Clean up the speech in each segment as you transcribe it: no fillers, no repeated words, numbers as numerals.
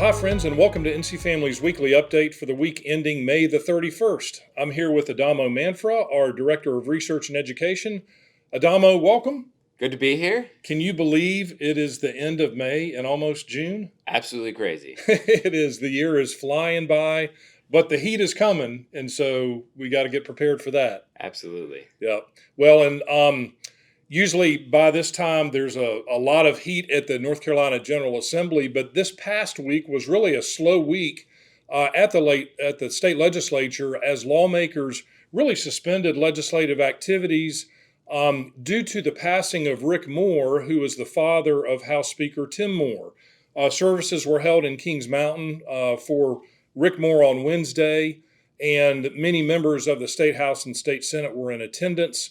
Hi, friends, and welcome to NC Family's weekly update for the week ending May the 31st. I'm here with Adamo Manfra, our Director of Research and Education. Adamo, welcome. Good to be here. Can you believe it is the end of May and almost June? Absolutely crazy. It is. The year is flying by, but the heat is coming, and so we got to get prepared for that. Absolutely. Yeah. Well, and usually by this time, there's a lot of heat at the North Carolina General Assembly, but this past week was really a slow week at the state legislature as lawmakers really suspended legislative activities due to the passing of Rick Moore, who is the father of House Speaker Tim Moore. Services were held in Kings Mountain for Rick Moore on Wednesday, and many members of the State House and State Senate were in attendance.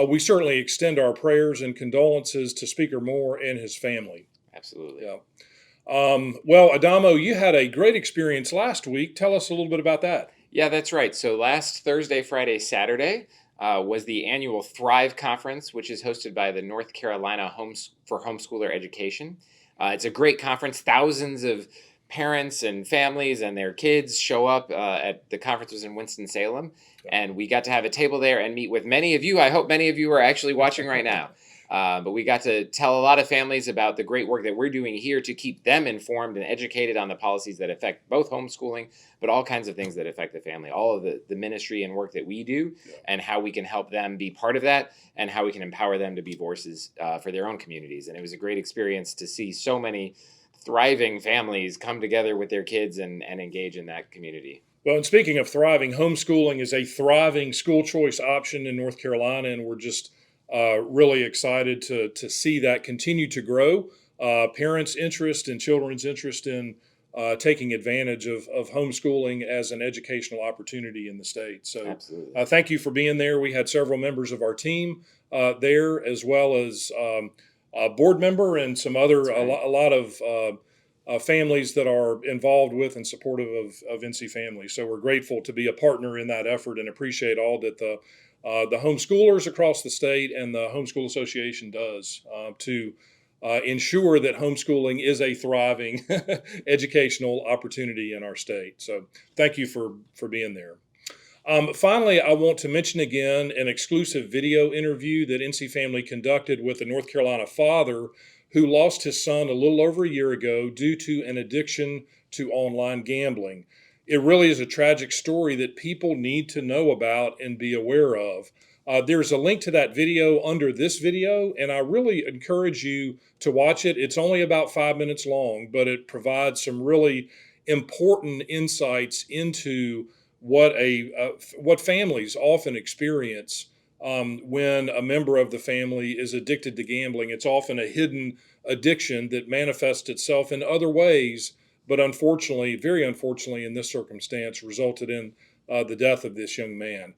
We certainly extend our prayers and condolences to Speaker Moore and his family. Absolutely. Yeah. Well, Adamo, you had a great experience last week. Tell us a little bit about that. Yeah, that's right. So last Thursday, Friday, Saturday was the annual Thrive Conference, which is hosted by the North Carolina for Homeschooler Education. It's a great conference. Thousands of parents and families and their kids show up at the conference was in Winston-Salem, and we got to have a table there and meet with many of you. I hope many of you are actually watching right now. But we got to tell a lot of families about the great work that we're doing here to keep them informed and educated on the policies that affect both homeschooling, but all kinds of things that affect the family, all of the ministry and work that we do, and how we can help them be part of that, and how we can empower them to be voices for their own communities. And it was a great experience to see so many thriving families come together with their kids and engage in that community. Well, and speaking of thriving, homeschooling is a thriving school choice option in North Carolina, and we're just really excited to see that continue to grow. Parents' interest and children's interest in taking advantage of homeschooling as an educational opportunity in the state. So thank you for being there. We had several members of our team there, as well as a board member and some other, a lot of families that are involved with and supportive of NC Family. So we're grateful to be a partner in that effort and appreciate all that the homeschoolers across the state and the Homeschool Association does to ensure that homeschooling is a thriving educational opportunity in our state. So thank you for being there. Finally, I want to mention again an exclusive video interview that NC Family conducted with a North Carolina father who lost his son a little over a year ago due to an addiction to online gambling. It really is a tragic story that people need to know about and be aware of. There's a link to that video under this video, and I really encourage you to watch it. It's only about 5 minutes long, but it provides some really important insights into what families often experience when a member of the family is addicted to gambling. It's often a hidden addiction that manifests itself in other ways, but unfortunately, very unfortunately in this circumstance, resulted in the death of this young man.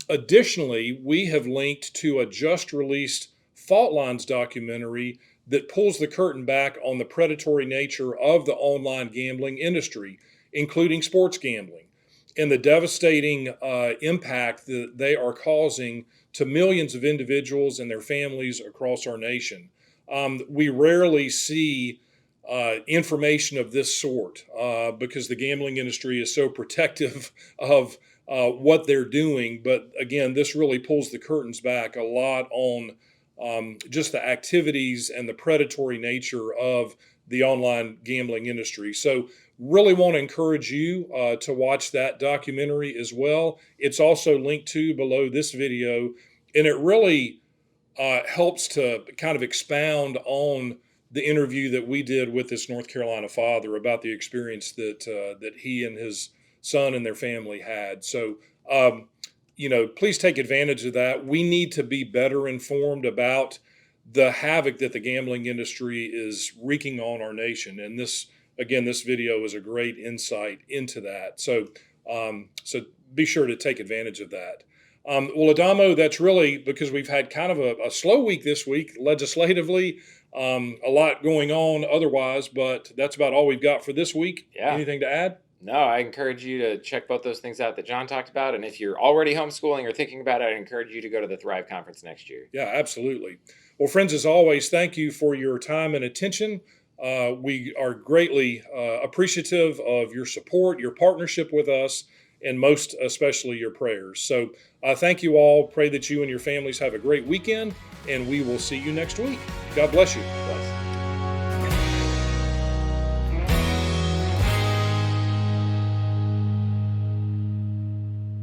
Additionally, we have linked to a just released Fault Lines documentary that pulls the curtain back on the predatory nature of the online gambling industry, including sports gambling, and the devastating impact that they are causing to millions of individuals and their families across our nation. We rarely see information of this sort because the gambling industry is so protective of what they're doing. But again, this really pulls the curtains back a lot on just the activities and the predatory nature of the online gambling industry. So really want to encourage you to watch that documentary as well. It's also linked to below this video, and it really helps to kind of expound on the interview that we did with this North Carolina father about the experience that he and his son and their family had. So, please take advantage of that. We need to be better informed about the havoc that the gambling industry is wreaking on our nation. And this video is a great insight into that. So be sure to take advantage of that. Well, Adamo, that's really because we've had kind of a slow week this week legislatively, a lot going on otherwise, but that's about all we've got for this week. Yeah. Anything to add? No, I encourage you to check both those things out that John talked about. And if you're already homeschooling or thinking about it, I encourage you to go to the Thrive Conference next year. Yeah, absolutely. Well, friends, as always, thank you for your time and attention. We are greatly appreciative of your support, your partnership with us, and most especially your prayers. So thank you all. Pray that you and your families have a great weekend, and we will see you next week. God bless you.